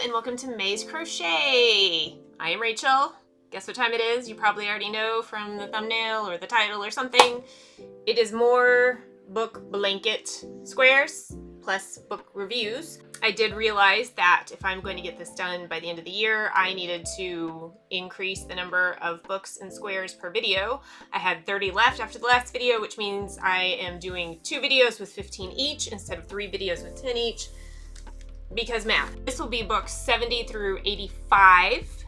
and welcome to May's Crochet. I am Rachel. Guess what time it is? You probably already know from the thumbnail or the title or something. It is more book blanket squares plus book reviews. I did realize that if I'm going to get this done by the end of the year, I needed to increase the number of books and squares per video. I had 30 left after the last video, which means I am doing 2 videos with 15 each instead of 3 videos with 10 each. Because math. This will be books 70 through 85.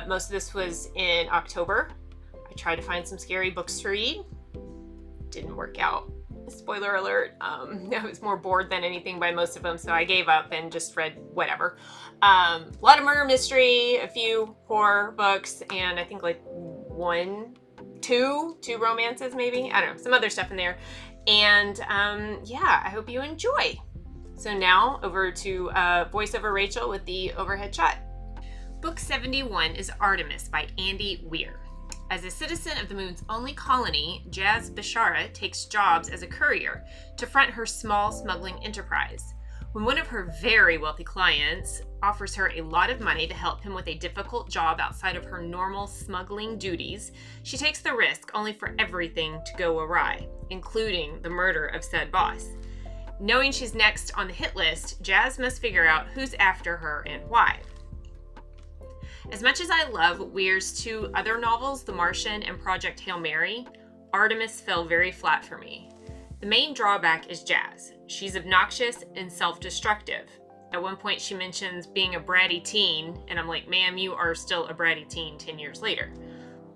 Most of this was in October. I tried to find some scary books to read. Didn't work out. Spoiler alert. I was more bored than anything by most of them, so I gave up and just read whatever. A lot of murder mystery, a few horror books, and I think like two romances maybe. I don't know, some other stuff in there. And yeah, I hope you enjoy. So now over to voiceover Rachel with the overhead shot. Book 71 is Artemis by Andy Weir. As a citizen of the moon's only colony, Jazz Bishara takes jobs as a courier to front her small smuggling enterprise. When one of her very wealthy clients offers her a lot of money to help him with a difficult job outside of her normal smuggling duties, she takes the risk only for everything to go awry, including the murder of said boss. Knowing she's next on the hit list, Jazz must figure out who's after her and why. As much as I love Weir's 2 other novels, The Martian and Project Hail Mary, Artemis fell very flat for me. The main drawback is Jazz. She's obnoxious and self-destructive. At one point she mentions being a bratty teen, and I'm like, ma'am, you are still a bratty teen 10 years later.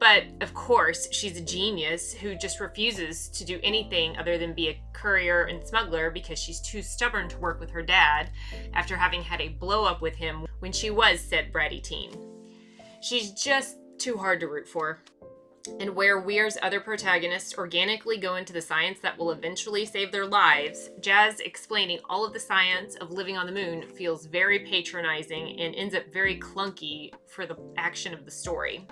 But, of course, she's a genius who just refuses to do anything other than be a courier and smuggler because she's too stubborn to work with her dad after having had a blow-up with him when she was said bratty teen. She's just too hard to root for. And where Weir's other protagonists organically go into the science that will eventually save their lives, Jazz explaining all of the science of living on the moon feels very patronizing and ends up very clunky for the action of the story.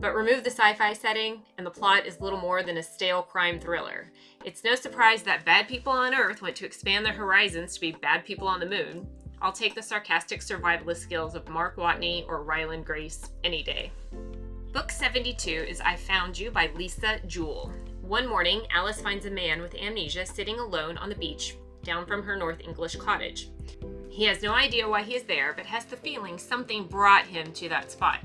But remove the sci-fi setting, and the plot is little more than a stale crime thriller. It's no surprise that bad people on Earth want to expand their horizons to be bad people on the moon. I'll take the sarcastic survivalist skills of Mark Watney or Ryland Grace any day. Book 72 is I Found You by Lisa Jewell. One morning, Alice finds a man with amnesia sitting alone on the beach down from her North English cottage. He has no idea why he is there, but has the feeling something brought him to that spot.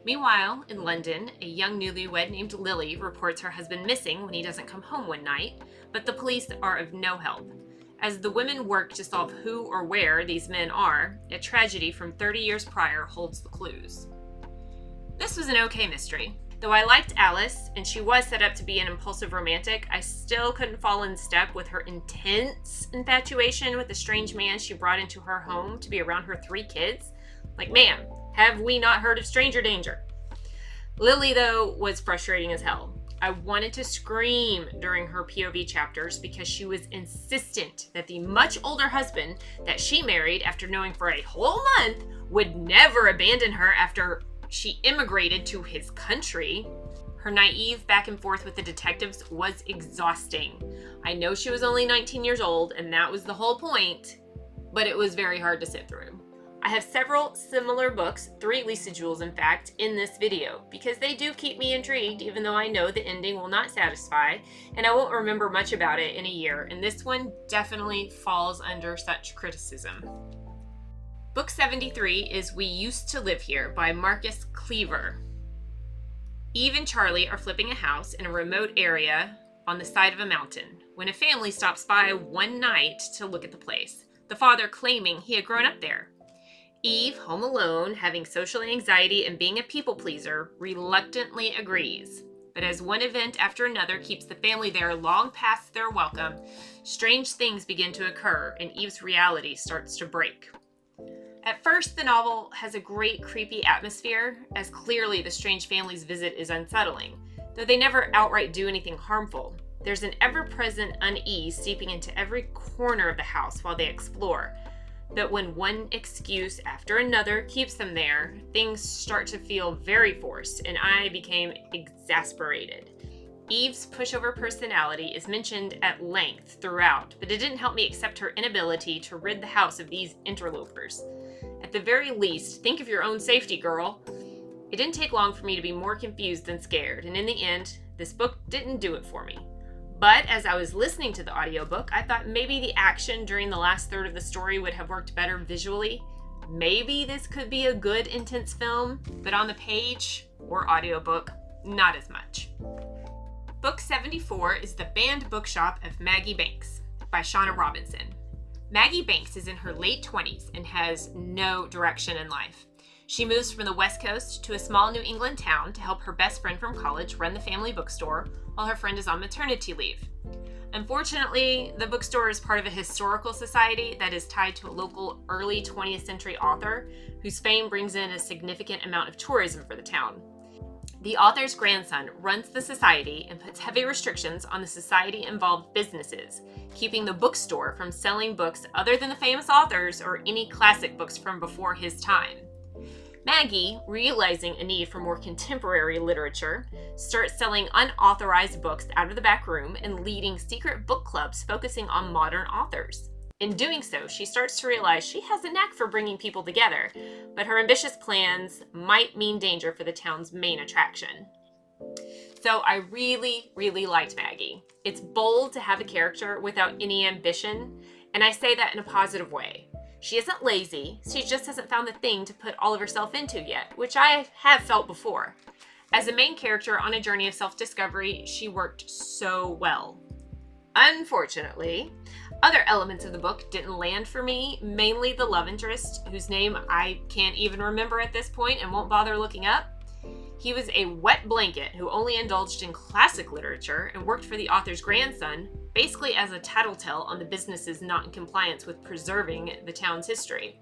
Meanwhile, in London, a young newlywed named Lily reports her husband missing when he doesn't come home one night, but the police are of no help. As the women work to solve who or where these men are, a tragedy from 30 years prior holds the clues. This was an okay mystery. Though I liked Alice, and she was set up to be an impulsive romantic, I still couldn't fall in step with her intense infatuation with the strange man she brought into her home to be around her 3 kids. Like, ma'am, have we not heard of stranger danger? Lily, though, was frustrating as hell. I wanted to scream during her POV chapters because she was insistent that the much older husband that she married after knowing for a whole month would never abandon her after she immigrated to his country. Her naive back and forth with the detectives was exhausting. I know she was only 19 years old, and that was the whole point, but it was very hard to sit through. I have several similar books, 3 Lisa Jewells in fact, in this video, because they do keep me intrigued even though I know the ending will not satisfy, and I won't remember much about it in a year, and this one definitely falls under such criticism. Book 73 is We Used to Live Here by Marcus Cleaver. Eve and Charlie are flipping a house in a remote area on the side of a mountain when a family stops by one night to look at the place, the father claiming he had grown up there. Eve, home alone, having social anxiety and being a people pleaser, reluctantly agrees. But as one event after another keeps the family there long past their welcome, strange things begin to occur and Eve's reality starts to break. At first, the novel has a great creepy atmosphere, as clearly the strange family's visit is unsettling, though they never outright do anything harmful. There's an ever-present unease seeping into every corner of the house while they explore. But when one excuse after another keeps them there, things start to feel very forced, and I became exasperated. Eve's pushover personality is mentioned at length throughout, but it didn't help me accept her inability to rid the house of these interlopers. At the very least, think of your own safety, girl. It didn't take long for me to be more confused than scared, and in the end, this book didn't do it for me. But as I was listening to the audiobook, I thought maybe the action during the last third of the story would have worked better visually. Maybe this could be a good, intense film, but on the page or audiobook, not as much. Book 74 is The Banned Bookshop of Maggie Banks by Shauna Robinson. Maggie Banks is in her late 20s and has no direction in life. She moves from the West Coast to a small New England town to help her best friend from college run the family bookstore while her friend is on maternity leave. Unfortunately, the bookstore is part of a historical society that is tied to a local early 20th century author whose fame brings in a significant amount of tourism for the town. The author's grandson runs the society and puts heavy restrictions on the society-involved businesses, keeping the bookstore from selling books other than the famous authors or any classic books from before his time. Maggie, realizing a need for more contemporary literature, starts selling unauthorized books out of the back room and leading secret book clubs focusing on modern authors. In doing so, she starts to realize she has a knack for bringing people together, but her ambitious plans might mean danger for the town's main attraction. So I really, really liked Maggie. It's bold to have a character without any ambition, and I say that in a positive way. She isn't lazy, she just hasn't found the thing to put all of herself into yet, which I have felt before. As a main character on a journey of self-discovery, she worked so well. Unfortunately, other elements of the book didn't land for me, mainly the love interest, whose name I can't even remember at this point and won't bother looking up. He was a wet blanket who only indulged in classic literature and worked for the author's grandson, basically as a tattletale on the businesses not in compliance with preserving the town's history.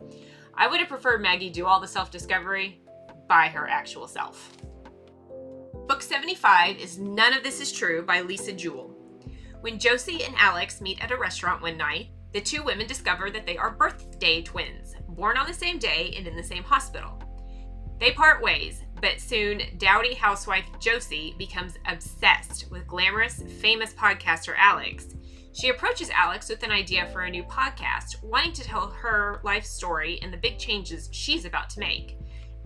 I would have preferred Maggie do all the self-discovery by her actual self. Book 75 is None of This Is True by Lisa Jewell. When Josie and Alex meet at a restaurant one night, the two women discover that they are birthday twins, born on the same day and in the same hospital. They part ways, but soon dowdy housewife Josie becomes obsessed with glamorous, famous podcaster Alex. She approaches Alex with an idea for a new podcast, wanting to tell her life story and the big changes she's about to make.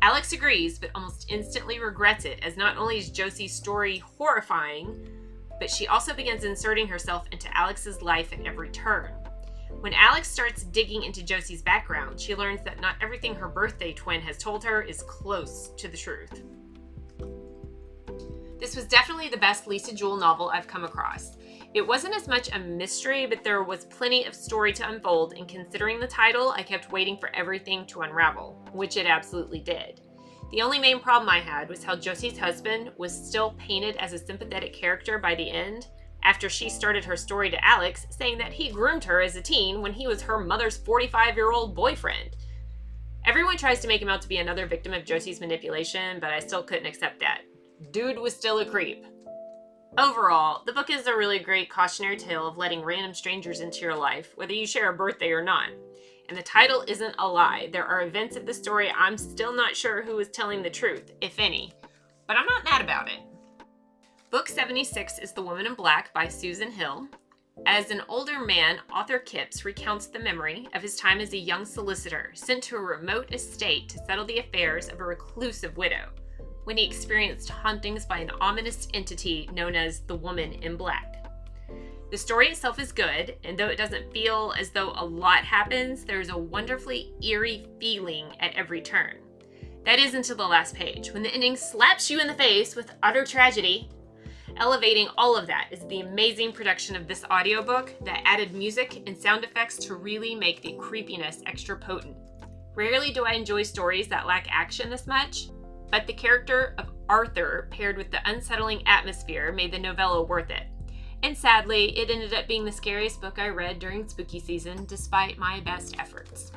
Alex agrees, but almost instantly regrets it, as not only is Josie's story horrifying, but she also begins inserting herself into Alex's life at every turn. When Alex starts digging into Josie's background, she learns that not everything her birthday twin has told her is close to the truth. This was definitely the best Lisa Jewell novel I've come across. It wasn't as much a mystery, but there was plenty of story to unfold, and considering the title, I kept waiting for everything to unravel, which it absolutely did. The only main problem I had was how Josie's husband was still painted as a sympathetic character by the end, after she started her story to Alex, saying that he groomed her as a teen when he was her mother's 45-year-old boyfriend. Everyone tries to make him out to be another victim of Josie's manipulation, but I still couldn't accept that. Dude was still a creep. Overall, the book is a really great cautionary tale of letting random strangers into your life, whether you share a birthday or not. And the title isn't a lie. There are events of the story I'm still not sure who is telling the truth, if any. But I'm not mad about it. Book 76 is The Woman in Black by Susan Hill. As an older man, author Kipps recounts the memory of his time as a young solicitor sent to a remote estate to settle the affairs of a reclusive widow, when he experienced hauntings by an ominous entity known as the Woman in Black. The story itself is good, and though it doesn't feel as though a lot happens, there is a wonderfully eerie feeling at every turn. That is until the last page, when the ending slaps you in the face with utter tragedy. Elevating all of that is the amazing production of this audiobook that added music and sound effects to really make the creepiness extra potent. Rarely do I enjoy stories that lack action this much, but the character of Arthur paired with the unsettling atmosphere made the novella worth it. And sadly, it ended up being the scariest book I read during spooky season, despite my best efforts.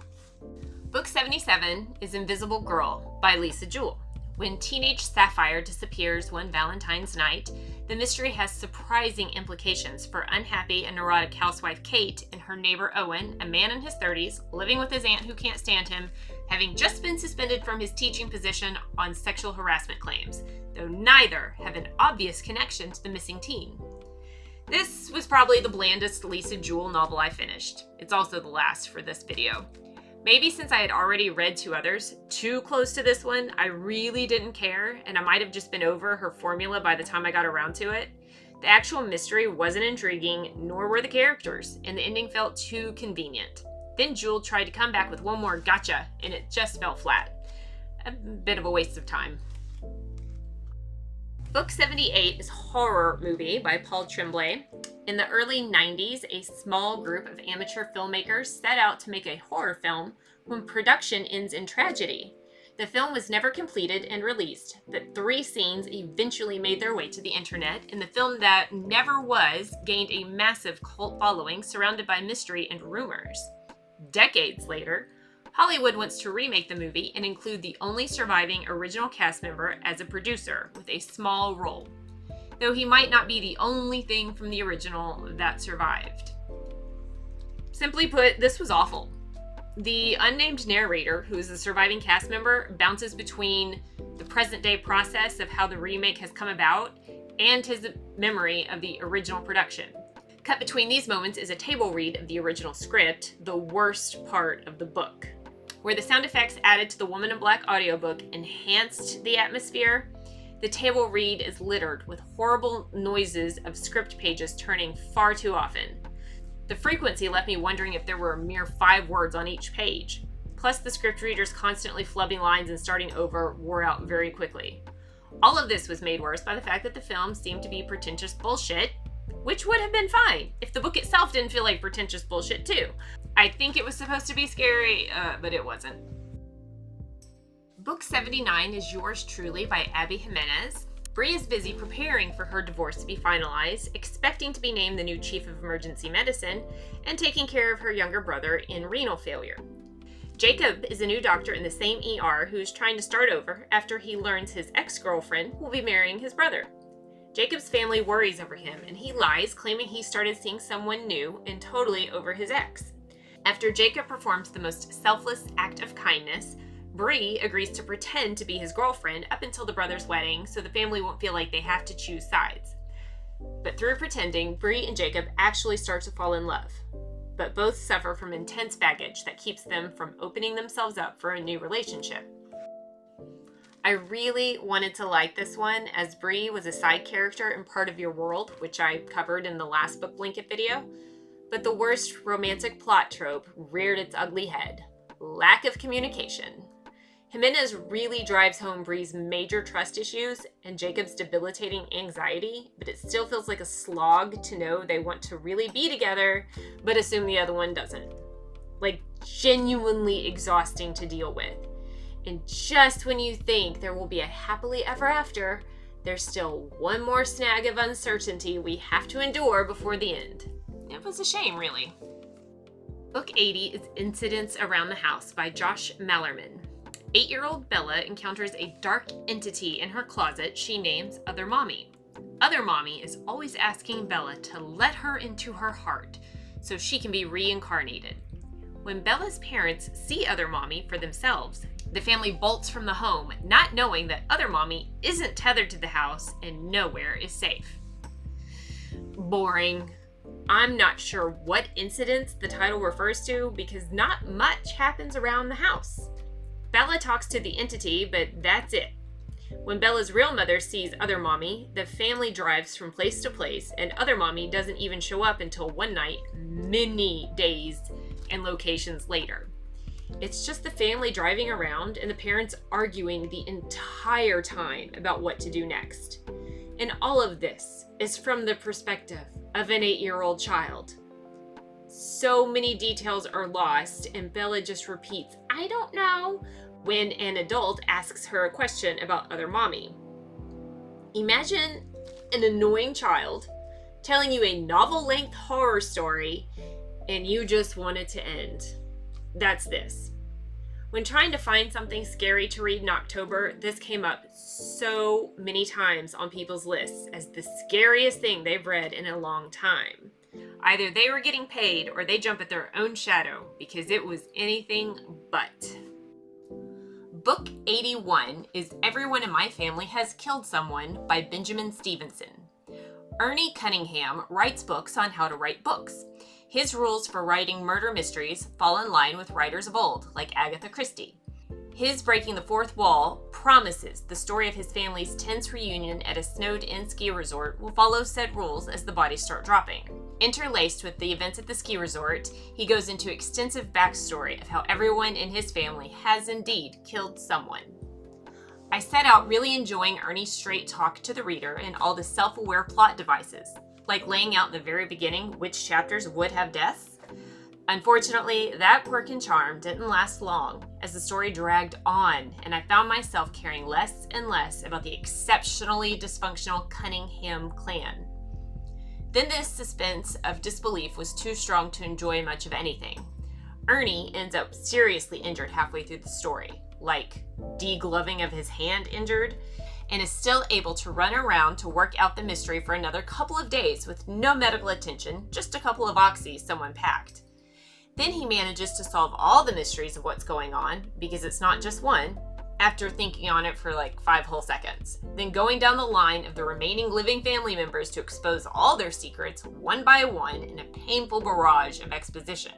Book 77 is Invisible Girl by Lisa Jewell. When teenage Sapphire disappears one Valentine's night, the mystery has surprising implications for unhappy and neurotic housewife Kate and her neighbor Owen, a man in his 30s, living with his aunt who can't stand him, having just been suspended from his teaching position on sexual harassment claims, though neither have an obvious connection to the missing teen. This was probably the blandest Lisa Jewell novel I finished. It's also the last for this video. Maybe since I had already read 2 others, too close to this one, I really didn't care, and I might have just been over her formula by the time I got around to it. The actual mystery wasn't intriguing, nor were the characters, and the ending felt too convenient. Then Jewell tried to come back with one more gotcha, and it just fell flat. A bit of a waste of time. Book 78 is a horror movie by Paul Tremblay. In the early 90s, a small group of amateur filmmakers set out to make a horror film when production ends in tragedy. The film was never completed and released, but 3 scenes eventually made their way to the internet, and the film that never was gained a massive cult following surrounded by mystery and rumors. Decades later, Hollywood wants to remake the movie and include the only surviving original cast member as a producer with a small role, though he might not be the only thing from the original that survived. Simply put, this was awful. The unnamed narrator, who is the surviving cast member, bounces between the present-day process of how the remake has come about and his memory of the original production. Cut between these moments is a table read of the original script, the worst part of the book. Where the sound effects added to the Woman in Black audiobook enhanced the atmosphere, the table read is littered with horrible noises of script pages turning far too often. The frequency left me wondering if there were a mere 5 words on each page. Plus, the script readers constantly flubbing lines and starting over wore out very quickly. All of this was made worse by the fact that the film seemed to be pretentious bullshit, which would have been fine if the book itself didn't feel like pretentious bullshit too. I think it was supposed to be scary, but it wasn't. Book 79 is Yours Truly by Abby Jimenez. Bree is busy preparing for her divorce to be finalized, expecting to be named the new chief of emergency medicine, and taking care of her younger brother in renal failure. Jacob is a new doctor in the same ER who is trying to start over after he learns his ex-girlfriend will be marrying his brother. Jacob's family worries over him, and he lies, claiming he started seeing someone new and totally over his ex. After Jacob performs the most selfless act of kindness, Bree agrees to pretend to be his girlfriend up until the brother's wedding so the family won't feel like they have to choose sides. But through pretending, Bree and Jacob actually start to fall in love. But both suffer from intense baggage that keeps them from opening themselves up for a new relationship. I really wanted to like this one, as Bree was a side character in Part of Your World, which I covered in the last book blanket video. But the worst romantic plot trope reared its ugly head: lack of communication. Jimenez really drives home Bree's major trust issues and Jacob's debilitating anxiety, but it still feels like a slog to know they want to really be together, but assume the other one doesn't. Like, genuinely exhausting to deal with. And just when you think there will be a happily ever after, there's still one more snag of uncertainty we have to endure before the end. It was a shame, really. Book 80 is Incidents Around the House by Josh Mallerman. 8-year-old Bella encounters a dark entity in her closet she names Other Mommy. Other Mommy is always asking Bella to let her into her heart so she can be reincarnated. When Bella's parents see Other Mommy for themselves, the family bolts from the home, not knowing that Other Mommy isn't tethered to the house and nowhere is safe. Boring. I'm not sure what incidents the title refers to because not much happens around the house. Bella talks to the entity, but that's it. When Bella's real mother sees Other Mommy, the family drives from place to place, and Other Mommy doesn't even show up until one night, many days and locations later. It's just the family driving around and the parents arguing the entire time about what to do next. And all of this is from the perspective of an 8-year-old child. So many details are lost, and Bella just repeats, "I don't know," when an adult asks her a question about Other Mommy. Imagine an annoying child telling you a novel-length horror story and you just want it to end. That's this. When trying to find something scary to read in October, this came up so many times on people's lists as the scariest thing they've read in a long time. Either they were getting paid or they jump at their own shadow because it was anything but. Book 81 is Everyone in My Family Has Killed Someone by Benjamin Stevenson. Ernie Cunningham writes books on how to write books. His rules for writing murder mysteries fall in line with writers of old, like Agatha Christie. His Breaking the Fourth Wall promises the story of his family's tense reunion at a snowed-in ski resort will follow said rules as the bodies start dropping. Interlaced with the events at the ski resort, he goes into extensive backstory of how everyone in his family has indeed killed someone. I set out really enjoying Ernie's straight talk to the reader and all the self-aware plot devices, like laying out in the very beginning which chapters would have deaths. Unfortunately, that quirk and charm didn't last long as the story dragged on and I found myself caring less and less about the exceptionally dysfunctional Cunningham clan. Then this suspense of disbelief was too strong to enjoy much of anything. Ernie ends up seriously injured halfway through the story, like degloving of his hand injured, and is still able to run around to work out the mystery for another couple of days with no medical attention, just a couple of oxys someone packed. Then he manages to solve all the mysteries of what's going on, because it's not just one, after thinking on it for like 5 whole seconds. Then going down the line of the remaining living family members to expose all their secrets one by one in a painful barrage of exposition.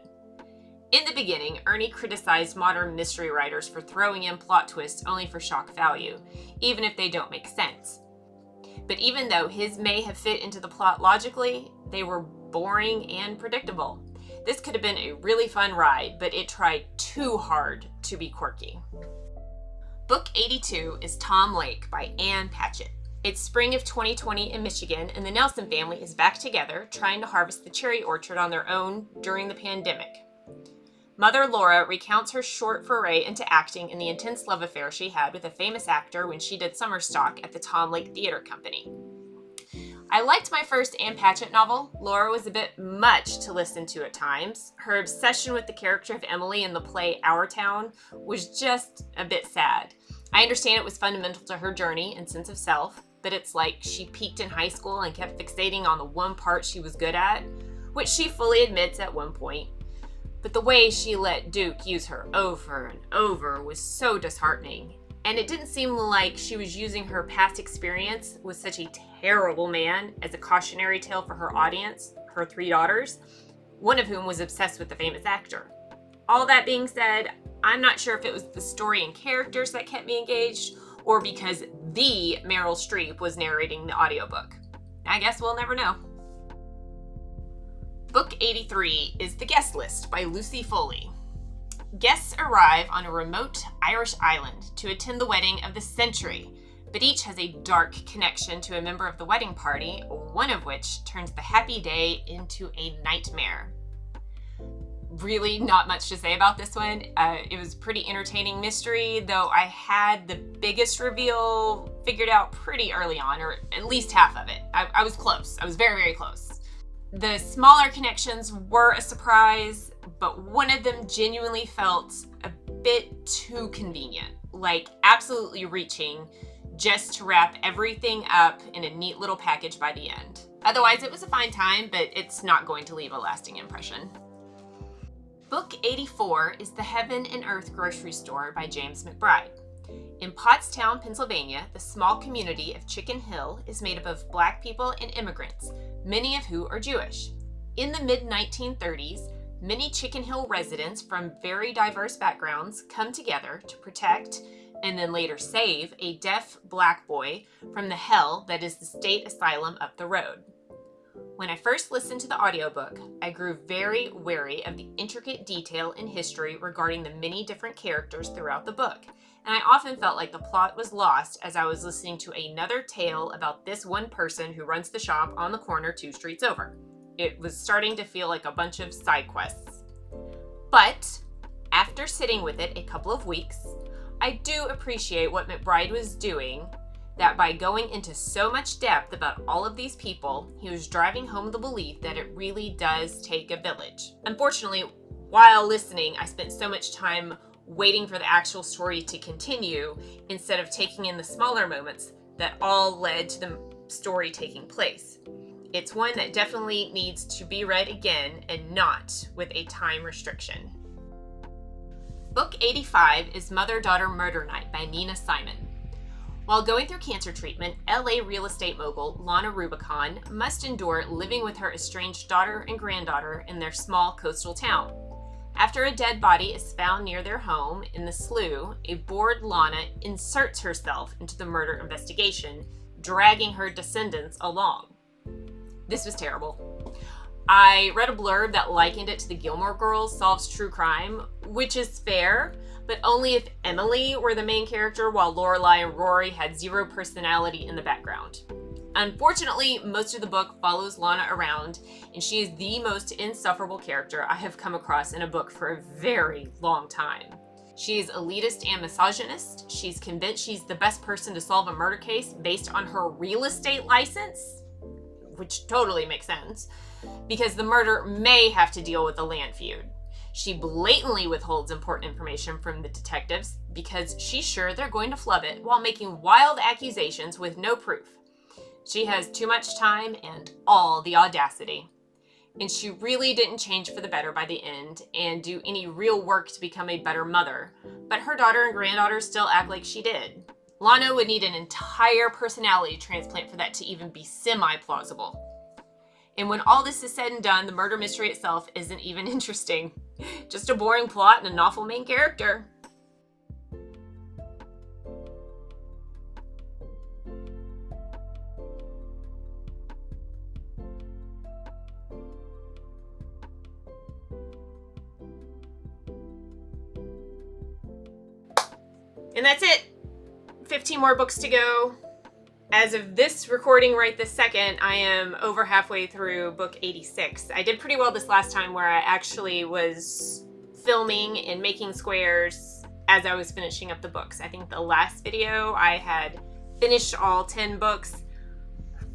In the beginning, Ernie criticized modern mystery writers for throwing in plot twists only for shock value, even if they don't make sense. But even though his may have fit into the plot logically, they were boring and predictable. This could have been a really fun ride, but it tried too hard to be quirky. Book 82 is Tom Lake by Ann Patchett. It's spring of 2020 in Michigan, and the Nelson family is back together trying to harvest the cherry orchard on their own during the pandemic. Mother Laura recounts her short foray into acting and the intense love affair she had with a famous actor when she did summer stock at the Tom Lake Theater Company. I liked my first Ann Patchett novel. Laura was a bit much to listen to at times. Her obsession with the character of Emily in the play Our Town was just a bit sad. I understand it was fundamental to her journey and sense of self, but it's like she peaked in high school and kept fixating on the one part she was good at, which she fully admits at one point. But the way she let Duke use her over and over was so disheartening. And it didn't seem like she was using her past experience with such a terrible man as a cautionary tale for her audience, her 3 daughters, one of whom was obsessed with the famous actor. All that being said, I'm not sure if it was the story and characters that kept me engaged or because the Meryl Streep was narrating the audiobook. I guess we'll never know. Book 83 is The Guest List by Lucy Foley. Guests arrive on a remote Irish island to attend the wedding of the century, but each has a dark connection to a member of the wedding party, one of which turns the happy day into a nightmare. Really not much to say about this one. It was a pretty entertaining mystery, though I had the biggest reveal figured out pretty early on, or at least half of it. I was close. I was very, very close. The smaller connections were a surprise, but one of them genuinely felt a bit too convenient, like absolutely reaching just to wrap everything up in a neat little package by the end. Otherwise, it was a fine time, but it's not going to leave a lasting impression. Book 84 is The Heaven and Earth Grocery Store by James McBride. In Pottstown, Pennsylvania, the small community of Chicken Hill is made up of Black people and immigrants, many of who are Jewish. In the mid-1930s, many Chicken Hill residents from very diverse backgrounds come together to protect and then later save a deaf Black boy from the hell that is the state asylum up the road. When I first listened to the audiobook, I grew very wary of the intricate detail and history regarding the many different characters throughout the book, and I often felt like the plot was lost as I was listening to another tale about this one person who runs the shop on the corner 2 streets over. It was starting to feel like a bunch of side quests. But after sitting with it a couple of weeks, I do appreciate what McBride was doing, that by going into so much depth about all of these people, he was driving home the belief that it really does take a village. Unfortunately, while listening, I spent so much time waiting for the actual story to continue instead of taking in the smaller moments that all led to the story taking place. It's one that definitely needs to be read again and not with a time restriction. Book 85 is Mother-Daughter Murder Night by Nina Simon. While going through cancer treatment, LA real estate mogul Lana Rubicon must endure living with her estranged daughter and granddaughter in their small coastal town. After a dead body is found near their home in the slough, a bored Lana inserts herself into the murder investigation, dragging her descendants along. This was terrible. I read a blurb that likened it to the Gilmore Girls Solves True Crime, which is fair, but only if Emily were the main character while Lorelai and Rory had zero personality in the background. Unfortunately, most of the book follows Lana around, and she is the most insufferable character I have come across in a book for a very long time. She is elitist and misogynist. She's convinced she's the best person to solve a murder case based on her real estate license, which totally makes sense, because the murder may have to deal with the land feud. She blatantly withholds important information from the detectives because she's sure they're going to flub it while making wild accusations with no proof. She has too much time and all the audacity. And she really didn't change for the better by the end and do any real work to become a better mother, but her daughter and granddaughter still act like she did. Lana would need an entire personality transplant for that to even be semi-plausible. And when all this is said and done, the murder mystery itself isn't even interesting. Just a boring plot and an awful main character. And that's it. 15 more books to go. As of this recording right this second, I am over halfway through book 86. I did pretty well this last time where I actually was filming and making squares as I was finishing up the books. I think the last video I had finished all 10 books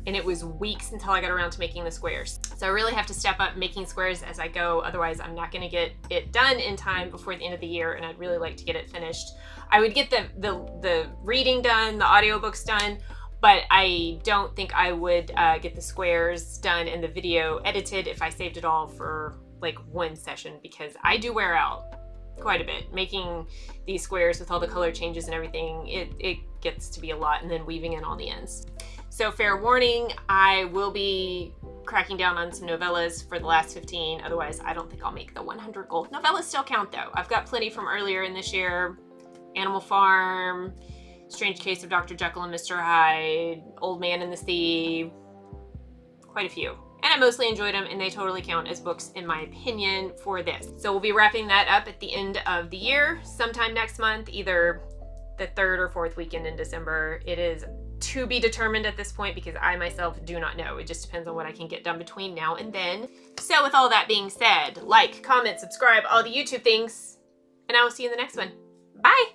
and it was weeks until I got around to making the squares. So I really have to step up making squares as I go, otherwise I'm not gonna get it done in time before the end of the year, and I'd really like to get it finished. I would get the reading done, the audiobooks done, but I don't think I would get the squares done and the video edited if I saved it all for like one session, because I do wear out quite a bit. Making these squares with all the color changes and everything, it gets to be a lot, and then weaving in all the ends. So fair warning, I will be cracking down on some novellas for the last 15, otherwise I don't think I'll make the 100 goal. Novellas still count though. I've got plenty from earlier in this year. Animal Farm, Strange Case of Dr. Jekyll and Mr. Hyde, Old Man in the Sea, quite a few. And I mostly enjoyed them, and they totally count as books in my opinion for this. So we'll be wrapping that up at the end of the year, sometime next month, either the 3rd or 4th weekend in December. It is to be determined at this point because I myself do not know. It just depends on what I can get done between now and then. So with all that being said, like, comment, subscribe, all the YouTube things, and I will see you in the next one. Bye!